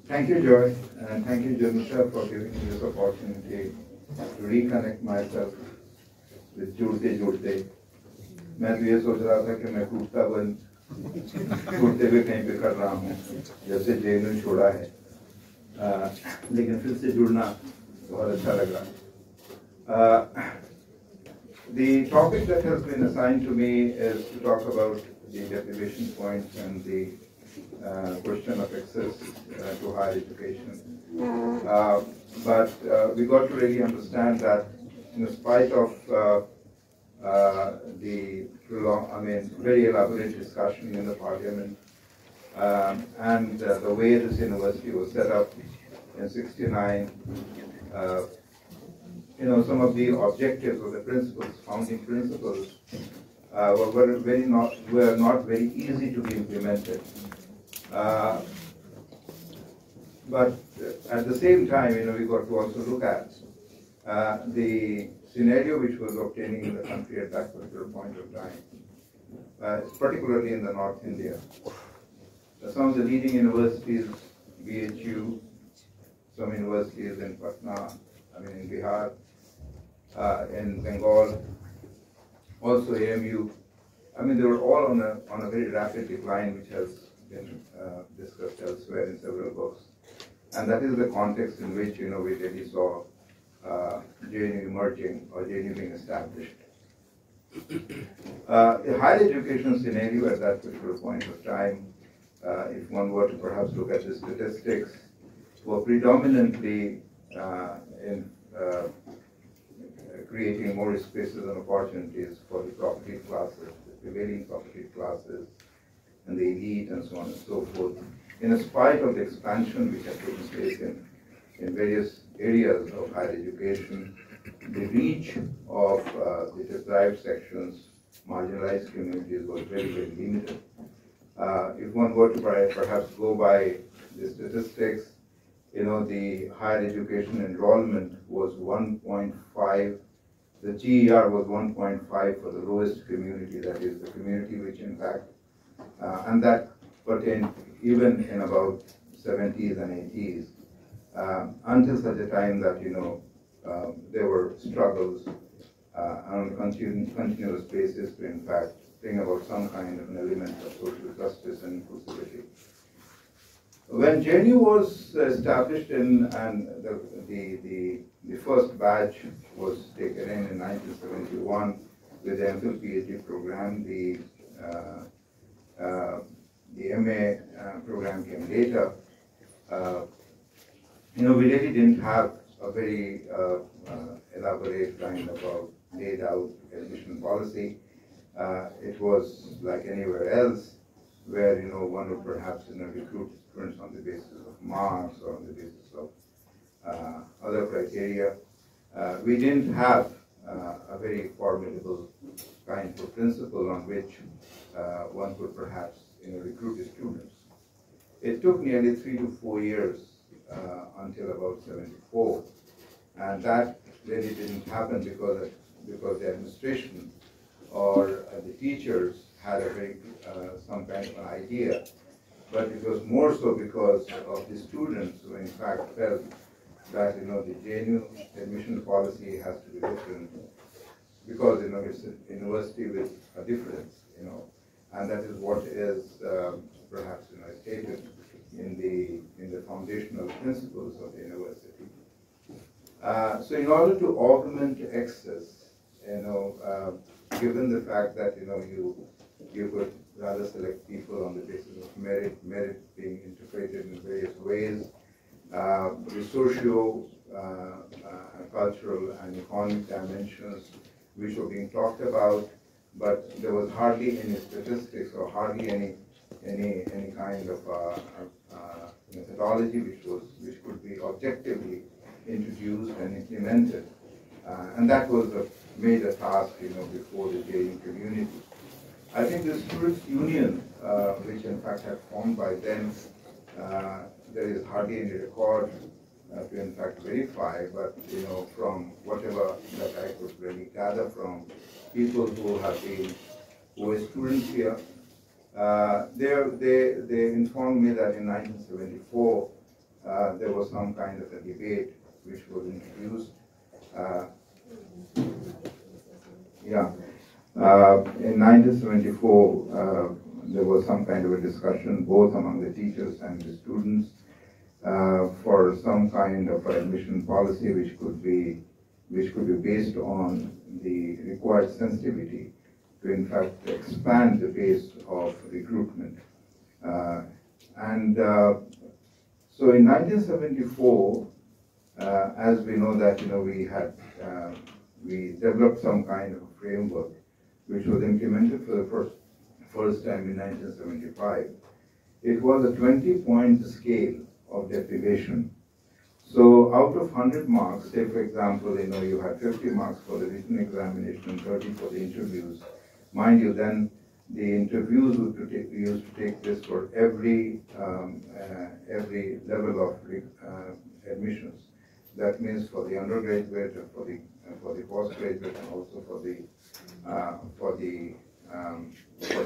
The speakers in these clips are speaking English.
Thank you, Joy, and thank you, JNUTA, for giving me this opportunity to reconnect myself with Jodte. मैं तो ये सोच रहा था कि मैं टूटता बन टूटते हुए कहीं पे कर रहा हूँ, जैसे JNU छोड़ा है, लेकिन फिर से जुड़ना बहुत अच्छा लग रहा। The topic that has been assigned to me is to talk about the deprivation points and the question of access to higher education. But we got to really understand that in spite of the very elaborate discussion in the parliament and the way this university was set up in '69, some of the objectives or the principles, founding principles, were not very easy to be implemented. But at the same time, we got to also look at the scenario which was obtaining in the country at that particular point of time, particularly in the North India. Some of the leading universities, BHU, some universities in Patna, in Bihar, in Bengal, also AMU. They were all on a very rapid decline, which has been discussed elsewhere in several books. And that is the context in which, we really saw JNU emerging or JNU being established. The higher education scenario at that particular point of time, if one were to perhaps look at the statistics, were predominantly in creating more spaces and opportunities for the property classes, the prevailing property classes, and the elite, and so on and so forth. In spite of the expansion which had taken place in various areas of higher education, the reach of the deprived sections, marginalized communities, was very, very limited. If one were to perhaps go by the statistics, the higher education enrollment was 1.5. The GER was 1.5 for the lowest community, that is the community which in fact, and that pertained even in about 70s and 80s, until such a time that, there were struggles on a continuous basis to in fact bring about some kind of an element of social justice and inclusivity. When JNU was established and the first batch was taken in 1971 with the MPhil PhD program, the MA program came later. We really didn't have a very elaborate kind of a laid out admission policy. It was like anywhere else, where one would perhaps recruit students on the basis of marks or on the basis of other criteria. We didn't have a very formidable kind of principle on which one could perhaps recruit the students. It took nearly 3 to 4 years until about '74, and that really didn't happen because the administration or the teachers had a very some kind of an idea, but it was more so because of the students who in fact felt that the JNU admission policy has to be different because it's a university with a difference, and that is what is perhaps stated in the foundational principles of the university. So in order to augment access, given the fact that you could rather select people on the basis of merit being integrated in various ways, the socio, cultural and economic dimensions which were being talked about, but there was hardly any statistics or hardly any kind of methodology which could be objectively introduced and implemented, and that was a major task before the JNU community. I think the Students' Union, which in fact had formed by then, there is hardly any record to in fact verify, but from whatever that I could really gather from people who were students here, they informed me that in 1974 there was some kind of a debate which was introduced. In 1974, there was some kind of a discussion both among the teachers and the students for some kind of admission policy which could be based on the required sensitivity to in fact expand the base of recruitment. So in 1974, as we know that we developed some kind of framework which was implemented for the first time in 1975. It was a 20-point scale of deprivation. So out of 100 marks, say for example, you had 50 marks for the written examination and 30 for the interviews. Mind you, then the interviews used to take place for every level of admissions. That means for the undergraduate, for the postgraduate, and also for the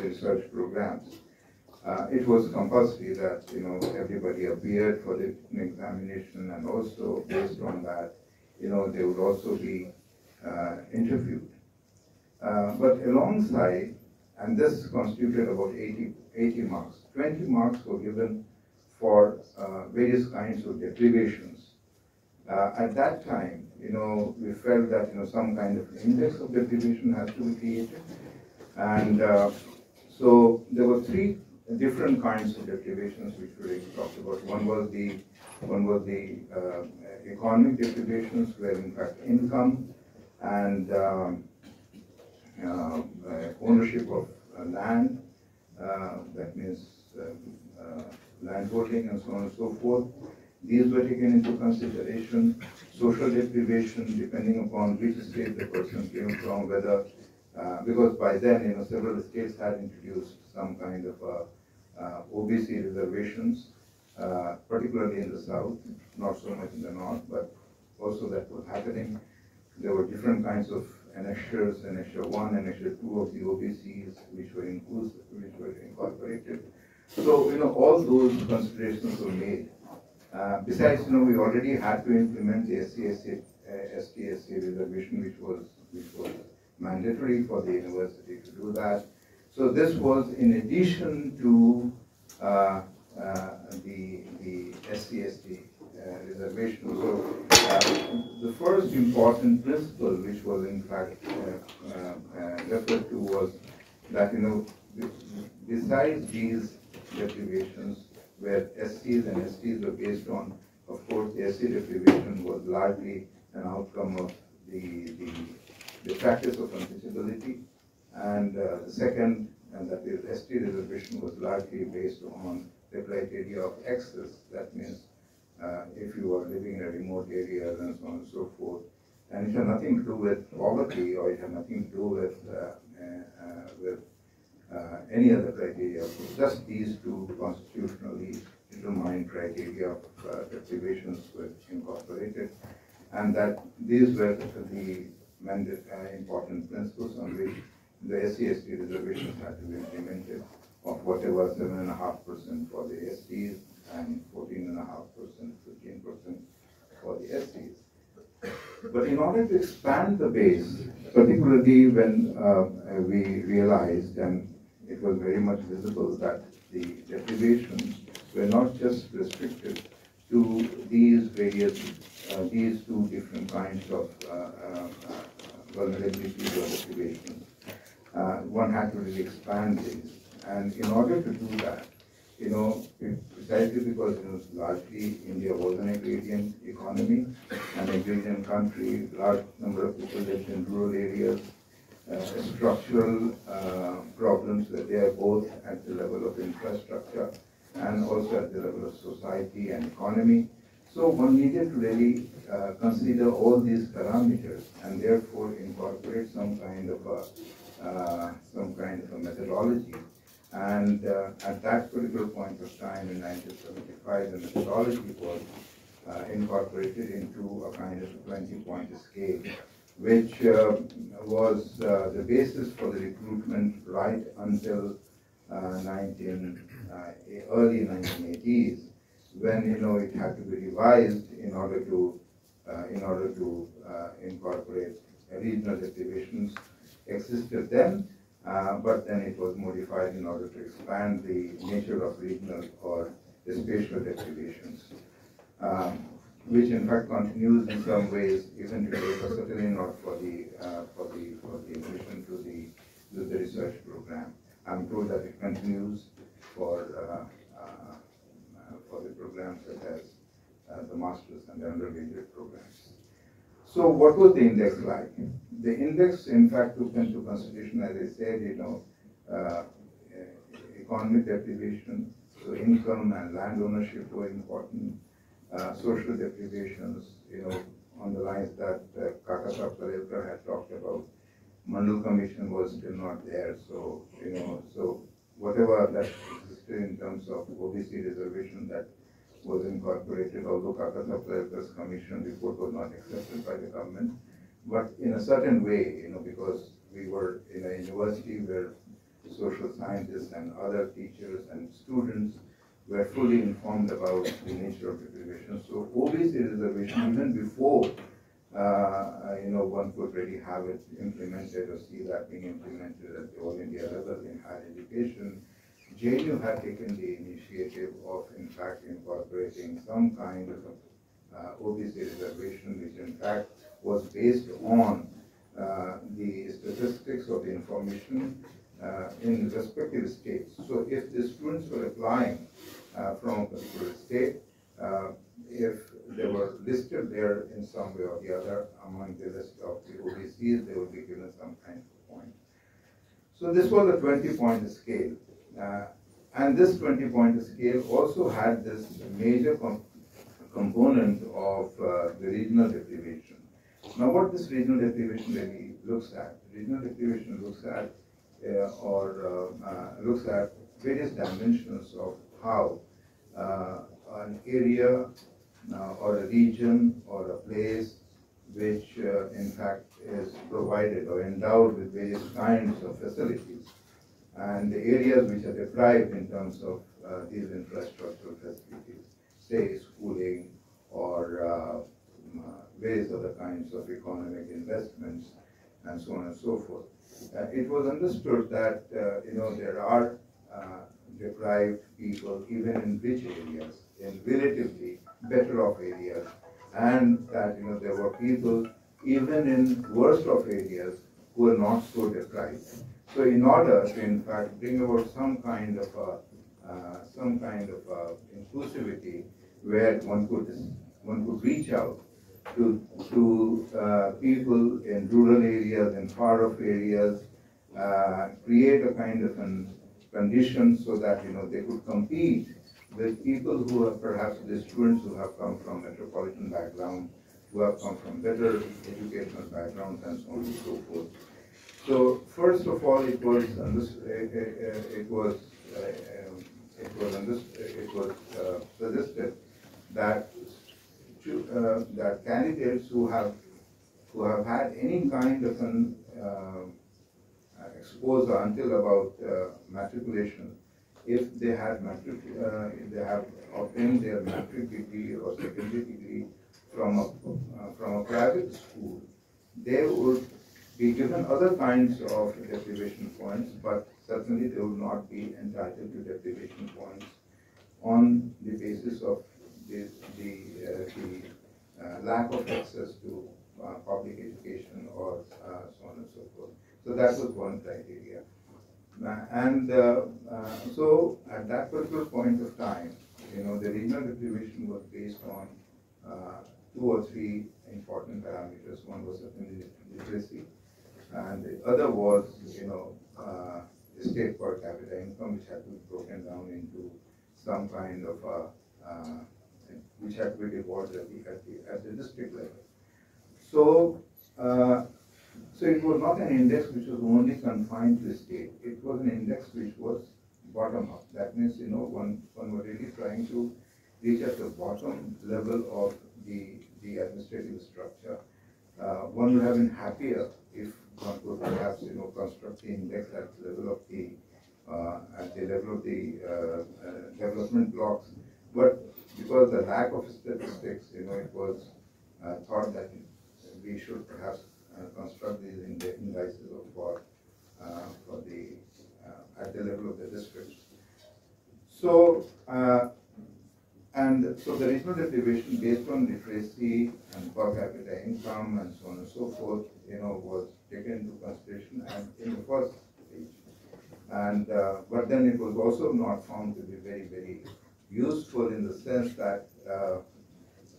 research programs. It was compulsory that everybody appeared for the written examination, and also based on that, they would also be interviewed. But alongside, and this constituted about 80 marks. 20 marks were given for various kinds of deprivations. At that time, we felt that some kind of index of deprivation has to be created, and so there were three different kinds of deprivations which we talked about. One was the economic deprivations, where in fact income and ownership of land, that means land holding and so on and so forth. These were taken into consideration. Social deprivation, depending upon which state the person came from, whether, because by then, several states had introduced some kind of OBC reservations, particularly in the south, not so much in the north, but also that was happening. There were different kinds of annexures, annexure 1, annexure 2 of the OBCs, which were incorporated. So, all those considerations were made. Besides, we already had to implement the ST/SC reservation, which was mandatory for the university to do that. So this was in addition to the ST/SC reservation. So the first important principle, which was in fact referred to, was that besides these deprivations, where SCs and STs were based on, of course, the SC deprivation was largely an outcome of the practice of untouchability, and the second, and that is ST reservation, was largely based on the criteria of access. That means if you are living in a remote area and so on and so forth, and it had nothing to do with poverty, or it had nothing to do with any other criteria. Just these two constitutionally determined criteria of deprivations were incorporated, and that these were the important principles on which the SC/ST reservations had to be implemented, of whatever 7.5% for the STs and 14.5%, 15% for the STs. But in order to expand the base, particularly when we realized, and it was very much visible, that the deprivations were not just restricted to these two different kinds of vulnerabilities or deprivations. One had to really expand these, and in order to do that, precisely because largely India was an agrarian economy, an agrarian country, large number of people lived in rural areas. Structural problems were there both at the level of infrastructure and also at the level of society and economy. So one needed to really consider all these parameters and therefore incorporate some kind of a methodology. And at that particular point of time in 1975, the methodology was incorporated into a kind of a 20-point scale, which was the basis for the recruitment right until early 1980s, when it had to be revised in order to incorporate regional deprivations existed then, but then it was modified in order to expand the nature of regional or spatial deprivations, which in fact continues in some ways even today, but certainly not for the admission to the research program. I'm told that it continues for the programs such as the master's and the undergraduate programs. So what was the index like? The index, in fact, took into consideration, as I said, economic deprivation, so income and land ownership were important, social deprivations, on the lines that Kaka Sahib Kalelkar had talked about. Mandal Commission was still not there, so so whatever that existed in terms of OBC reservation that was incorporated, although Kaka Sahib Kalelkar's commission report was not accepted by the government, but in a certain way, because we were in a university where social scientists and other teachers and students were fully informed about the nature of deprivation. So OBC reservation, even before one could really have it implemented or see that being implemented at the All India level in higher education, JNU had taken the initiative of, in fact, incorporating some kind of OBC reservation, which in fact was based on the statistics or the information in respective states. So if the students were applying from a particular state, if they were listed there in some way or the other among the list of the OBCs, they would be given some kind of point. So this was a 20-point scale. And this 20-point scale also had this major component of the regional deprivation. Now what this regional deprivation really looks at? Regional deprivation looks at looks at various dimensions of how an area or a region or a place which in fact is provided or endowed with various kinds of facilities, and the areas which are deprived in terms of these infrastructural facilities, say schooling or various other kinds of economic investments and so on and so forth. It was understood that there are deprived people even in rich areas, in relatively better off areas, and that there were people even in worst of areas who are not so deprived. So in order to in fact bring about some kind of inclusivity where one could reach out to people in rural areas and far off areas, create a kind of an condition so that they could compete with people who are perhaps the students who have come from metropolitan background, who have come from better educational backgrounds and so on and so forth. So first of all, it was suggested that that candidates who have had any kind of an exposure until about matriculation, if they have obtained their matric degree or secondary degree from a private school, they would be given other kinds of deprivation points, but certainly they would not be entitled to deprivation points on the basis of the lack of access to public education or so on and so forth. So that was one criteria. So at that particular point of time, the regional deprivation was based on 2 or 3 important parameters. One was certainly literacy, and the other was, the state per capita income, which had to be broken down into some kind of which had to be divided at the district level. So, so it was not an index which was only confined to the state. It was an index which was bottom up. That means, one was really trying to reach at the bottom level of the administrative structure. One would have been happier if one could perhaps, construct the index at the level of the development blocks. But because the lack of statistics, it was thought that we should perhaps construct these indices for the at the level of the districts. So so the regional deprivation based on literacy and per capita income and so on and so forth, was taken into consideration and in the first stage. And but then it was also not found to be very, very useful in the sense that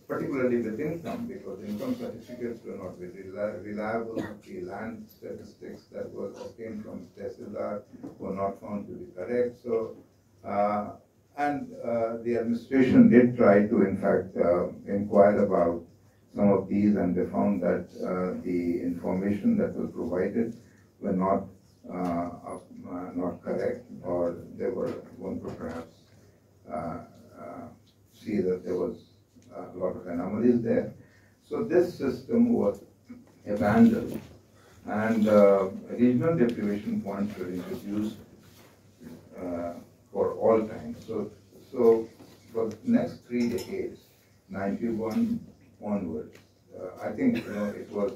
particularly with income, because income certificates were not very reliable. The land statistics that were obtained from Tehsildar were not found to be correct. So, the administration did try to, in fact, inquire about some of these, and they found that the information that was provided were not correct, or they were, one could perhaps see that there was a lot of anomalies there. So this system was abandoned, and regional deprivation points were introduced for all time. So for the next 3 decades, 91 onwards, I think it was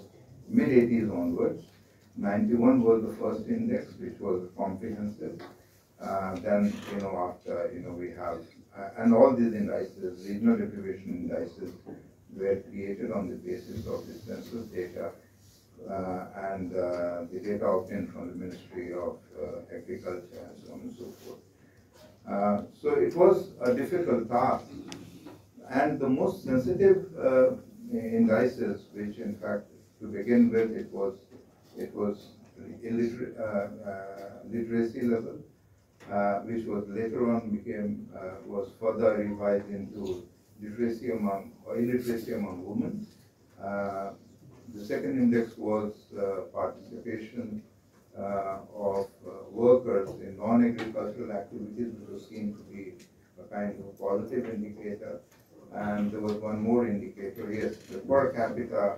mid-80s onwards. 91 was the first index, which was comprehensive. Then after we have and all these indices, regional deprivation indices, were created on the basis of the census data and the data obtained from the Ministry of Agriculture and so on and so forth. So it was a difficult task, and the most sensitive indices, which in fact to begin with it was literacy level, which was later on was further revised into literacy among or illiteracy among women. The second index was participation of workers in non-agricultural activities, which was seen to be a kind of positive indicator. And there was one more indicator, yes, the per capita,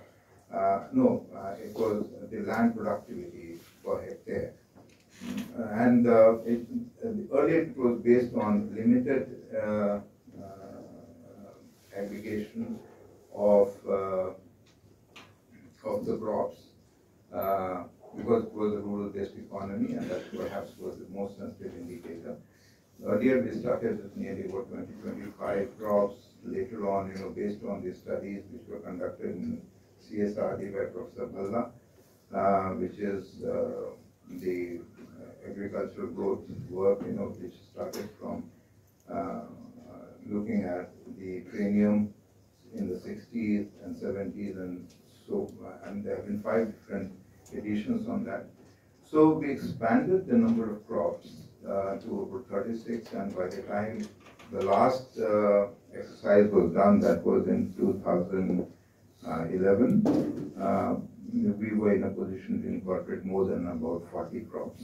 it was the land productivity per hectare. And earlier it was based on limited aggregation of the crops, because it was a rural-based economy, and that perhaps was the most sensitive indicator. Earlier we started with nearly about 20-25 crops. Later on, based on the studies which were conducted in CSRD by Professor Bhalla, which is the agricultural growth work, which started from looking at the premium in the 60s and 70s, and there have been 5 different editions on that. So we expanded the number of crops to over 36, and by the time the last exercise was done, that was in 2011, we were in a position to incorporate more than about 40 crops.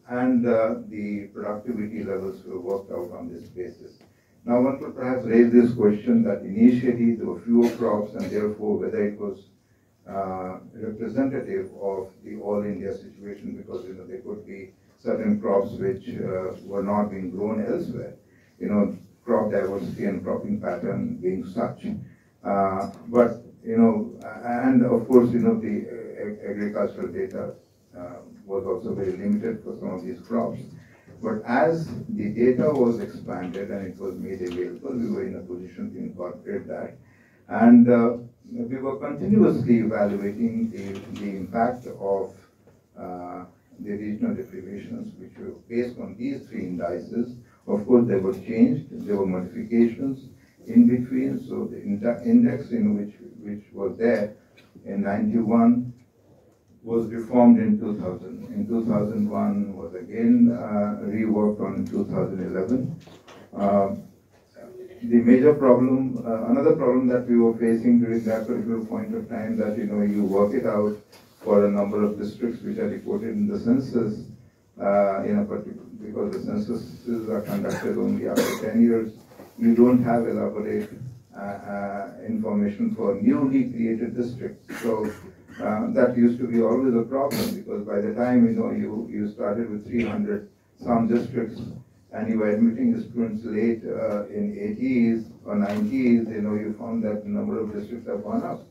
And the productivity levels were worked out on this basis. Now one could perhaps raise this question that initially there were fewer crops, and therefore whether it was representative of the all India situation, because there could be certain crops which were not being grown elsewhere. Crop diversity and cropping pattern being such. But and of course the agricultural data was also very limited for some of these crops. But as the data was expanded and it was made available, we were in a position to incorporate that. And we were continuously evaluating the impact of the regional deprivations, which were based on these 3 indices. Of course, they were changed, there were modifications in between. So the index which was there in 91 was reformed in 2000. In 2001 was again reworked on in 2011. The major problem, another problem that we were facing during that particular point of time, that you work it out for a number of districts which are reported in the census, because the censuses are conducted only after 10 years. You don't have elaborate information for newly created districts. So that used to be always a problem, because by the time you started with 300 some districts, and you were admitting students late in 80s or 90s, you found that the number of districts have gone up.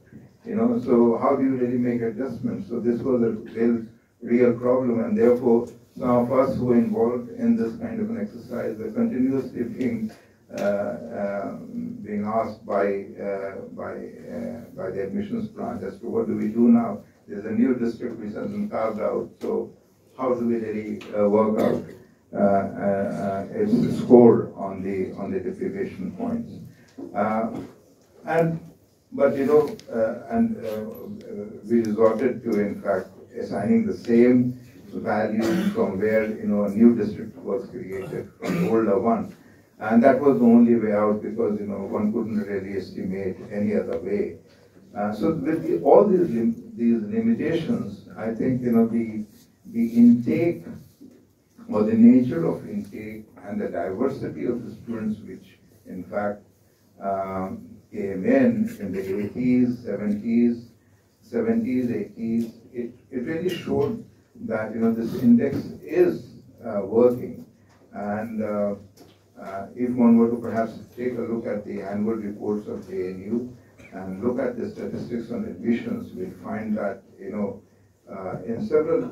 So how do you really make adjustments? So this was a real problem, and therefore some of us who were involved in this kind of an exercise were continuously being asked by the admissions branch as to what do we do now. There's a new district which has been carved out, so how do we really work out its score on the deprivation points? We resorted to, in fact, assigning the same value from where a new district was created from the older one, and that was the only way out, because one couldn't really estimate any other way. So with all these limitations, I think the intake or the nature of intake and the diversity of the students, which in fact came in the 80s, 70s, 80s, it really showed that this index is working. And if one were to perhaps take a look at the annual reports of JNU and look at the statistics on admissions, we'll find that in several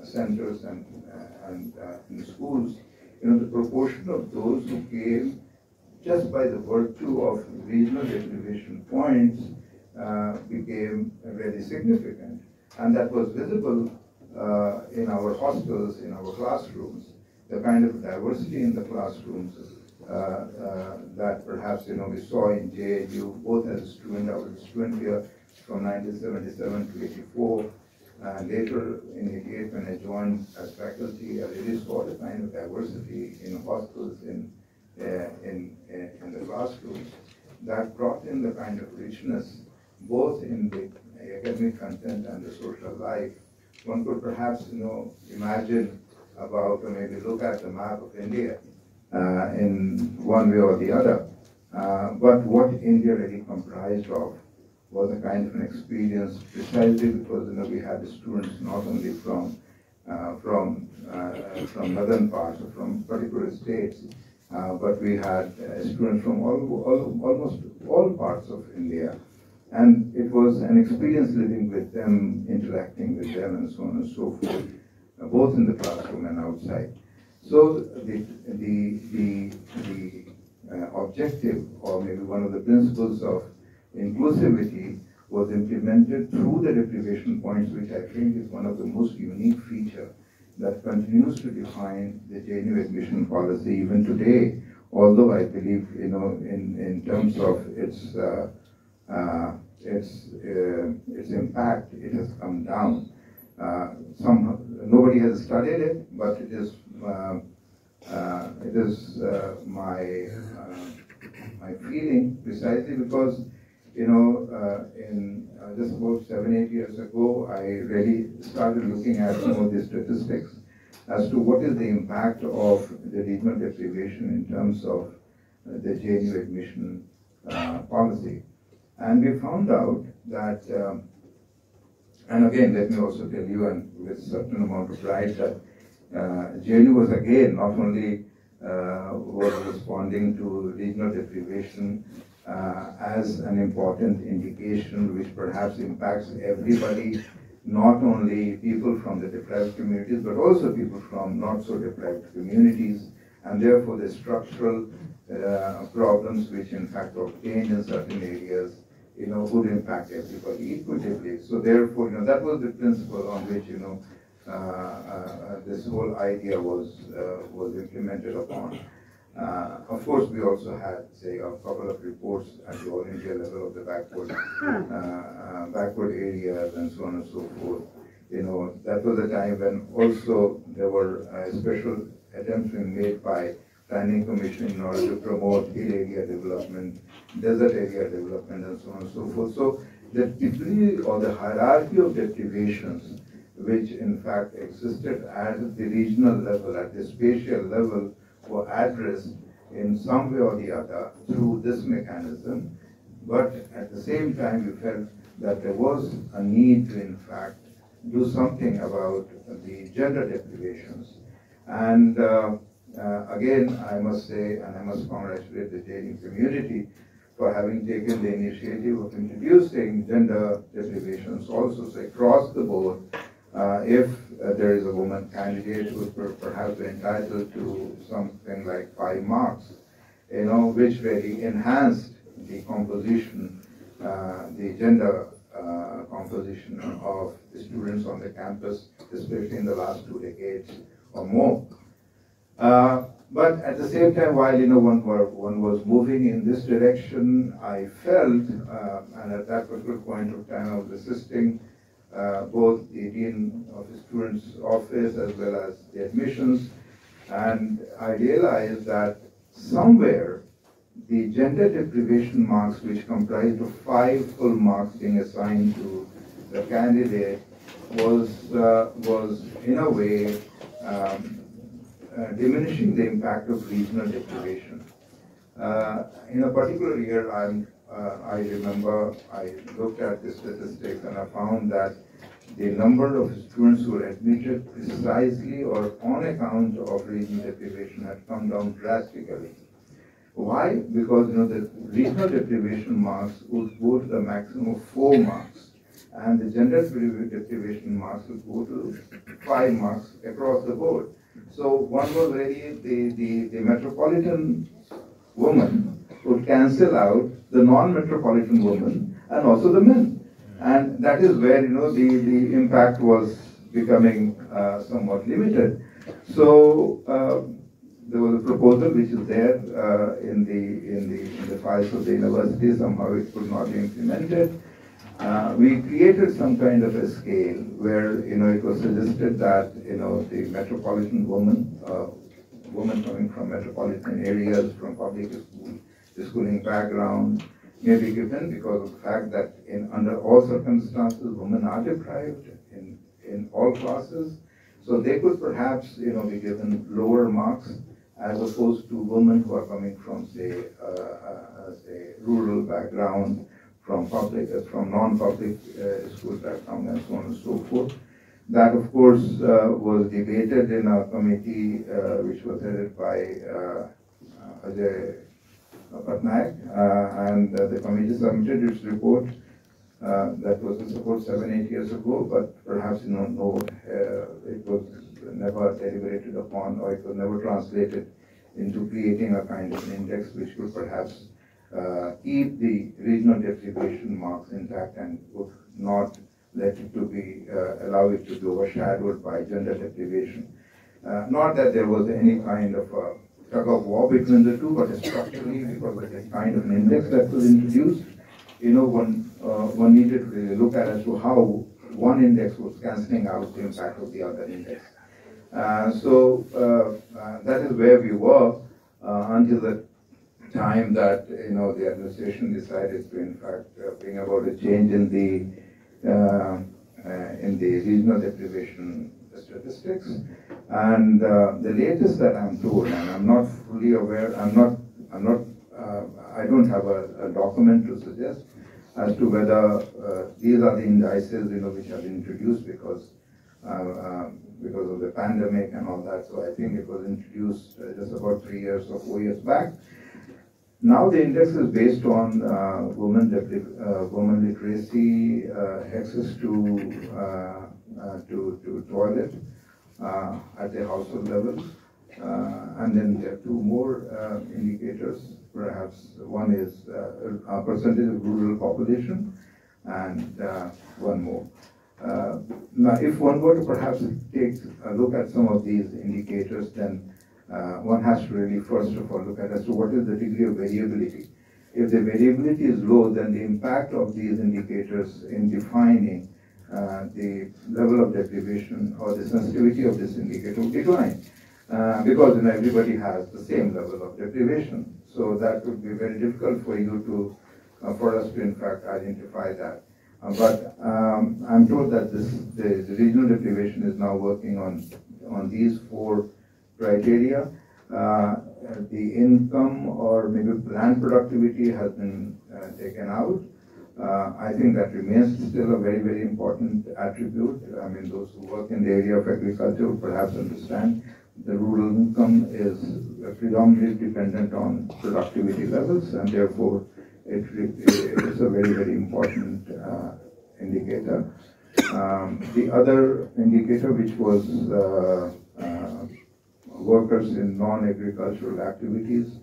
centers and in schools, the proportion of those who came just by the virtue of regional deprivation points became very significant. And that was visible in our hostels, in our classrooms, the kind of diversity in the classrooms that perhaps we saw in JNU, both as a student. I was a student here from 1977 to 84. Later in 88, when I joined as faculty, I really saw the kind of diversity in hostels, in the classrooms, that brought in the kind of richness both in the academic content and the social life. One could perhaps imagine about, or maybe look at the map of India in one way or the other. But what India really comprised of was a kind of an experience, precisely because we had students not only from northern parts or from particular states, but we had students from almost all parts of India. And it was an experience living with them, interacting with them, and so on and so forth, both in the classroom and outside. So the objective, or maybe one of the principles of inclusivity, was implemented through the deprivation points, which I think is one of the most unique features that continues to define the JNU admission policy even today. Although I believe, in terms of its impact, it has come down. Nobody has studied it, but it is my feeling, precisely because in just about 7-8 years ago, I really started looking at some of the statistics as to what is the impact of the regional deprivation in terms of the JNU admission policy. And we found out that, and again, let me also tell you, and with a certain amount of pride, that JNU was again not only was responding to regional deprivation as an important indication which perhaps impacts everybody, not only people from the deprived communities, but also people from not so deprived communities, and therefore the structural problems which in fact obtained in certain areas, would impact everybody equitably. So therefore, that was the principle on which, this whole idea was implemented upon. Of course, we also had, say, a couple of reports at the All India level of the backward areas and so on and so forth. That was a time when also there were special attempts being made by Planning Commission in order to promote hill area development, desert area development, and so on and so forth. So the degree or the hierarchy of deprivations, which in fact existed at the regional level, at the spatial level, were addressed in some way or the other through this mechanism. But at the same time, we felt that there was a need to in fact do something about the gender deprivations. And again, I must say, and I must congratulate the JNU community for having taken the initiative of introducing gender deprivations also. So across the board, if there is a woman candidate who would perhaps be entitled to something like 5 marks, which really enhanced the composition, the gender composition of the students on the campus, especially in the last 2 decades or more. But at the same time, while one was moving in this direction, I felt, and at that particular point of time, I was assisting both the dean of the students' office as well as the admissions, and I realized that somewhere the gender deprivation marks, which comprised of 5 full marks being assigned to the candidate, was in a way diminishing the impact of regional deprivation. In a particular year, I remember I looked at the statistics and I found that the number of students who were admitted precisely or on account of regional deprivation had come down drastically. Why? Because the regional deprivation marks would go to the maximum of 4 marks, and the gender deprivation marks would go to 5 marks across the board. So one was really the metropolitan woman would cancel out the non-metropolitan woman and also the men. And that is where the impact was becoming somewhat limited. So there was a proposal which is there in the files of the university. Somehow it could not be implemented. We created some kind of a scale where it was suggested that the metropolitan woman coming from metropolitan areas, from public schooling background, may be given because of the fact that under all circumstances women are deprived in all classes, so they could perhaps be given lower marks as opposed to women who are coming from say rural background, from non-public school background, and so on and so forth. That, of course, was debated in a committee which was headed by Ajay Patnaik, and the committee submitted its report. That was in support 7-8 years ago, but perhaps it was never deliberated upon, or it was never translated into creating a kind of an index which would perhaps keep the regional deprivation marks intact and would not let it to be allow it to be overshadowed by gender deprivation. Not that there was any kind of a tug of war between the two, but structurally, because of the kind of an index that was introduced, one needed to really look at as to how one index was cancelling out the impact of the other index. So that is where we were until the time that the administration decided to in fact bring about a change in the regional deprivation statistics. And the latest that I'm told, and I'm not fully aware, I don't have a document to suggest as to whether these are the indices which have been introduced because of the pandemic and all that. So I think it was introduced just about 3 years or 4 years back. Now the index is based on women literacy, access to toilet at the household level, and then there are 2 more indicators. Perhaps one is a percentage of rural population, and 1 more. Now, if one were to perhaps take a look at some of these indicators, then one has to really first of all look at as to what is the degree of variability. If the variability is low, then the impact of these indicators in defining the level of deprivation or the sensitivity of this indicator will decline. Because everybody has the same level of deprivation. So that would be very difficult for you to, for us to in fact identify that. But I'm told that the regional deprivation is now working on these 4 criteria. The income or maybe plant productivity has been taken out. I think that remains still a very, very important attribute. I mean, those who work in the area of agriculture will perhaps understand the rural income is predominantly dependent on productivity levels, and therefore it is a very, very important indicator. The other indicator, which was workers in non-agricultural activities,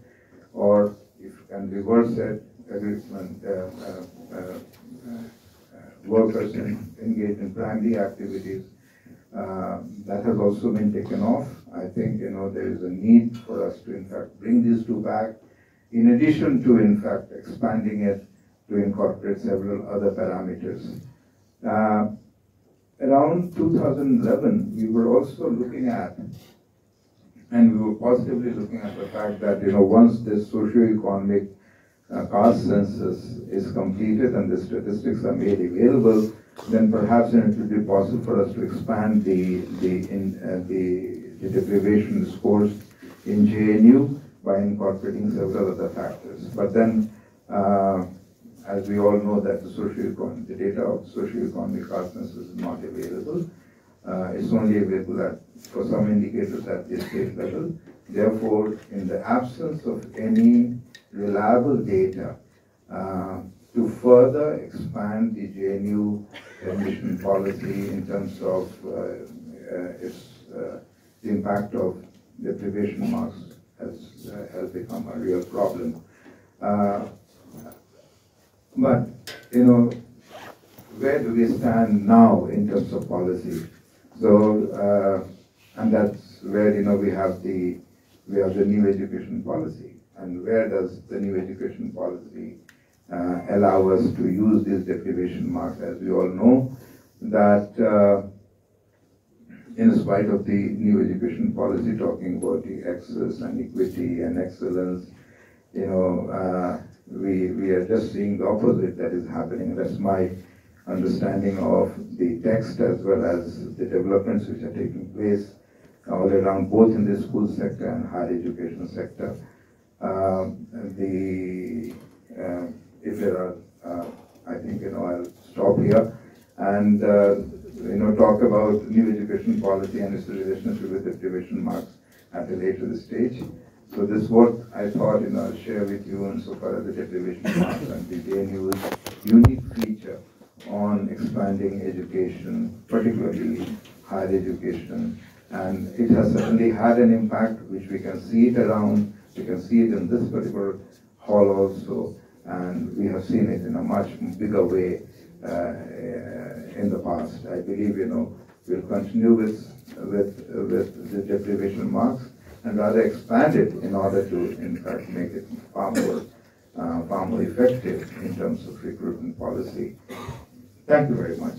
or if you can reverse it, workers engaged in primary activities, that has also been taken off. I think there is a need for us to in fact bring these two back, in addition to in fact expanding it to incorporate several other parameters. Around 2011, we were also looking at, and we were positively looking at the fact that once this socio-economic caste census is completed and the statistics are made available, then perhaps it will be possible for us to expand the deprivation scores in JNU by incorporating several other factors. But then, as we all know, that the data of socio-economic caste census is not available. It's only available for some indicators at the state level. Therefore, in the absence of any reliable data to further expand the JNU admission policy in terms of the impact of deprivation marks has become a real problem. But where do we stand now in terms of policy? So, and that's where we have the new education policy, and where does the new education policy allow us to use these deprivation marks? As we all know, that in spite of the new education policy talking about the access and equity and excellence, we are just seeing the opposite that is happening. That's my understanding of the text, as well as the developments which are taking place all around, both in the school sector and higher education sector. If there are, I think I'll stop here and talk about new education policy and its relationship with deprivation marks at a later stage. So this is what I thought I'll share with you insofar as the deprivation marks and the JNU's unique feature on expanding education, particularly higher education. And it has certainly had an impact, which we can see it around. We can see it in this particular hall also, and we have seen it in a much bigger way in the past. I believe we'll continue with the deprivation marks, and rather expand it in order to, in fact, make it far more effective in terms of recruitment policy. Thank you very much.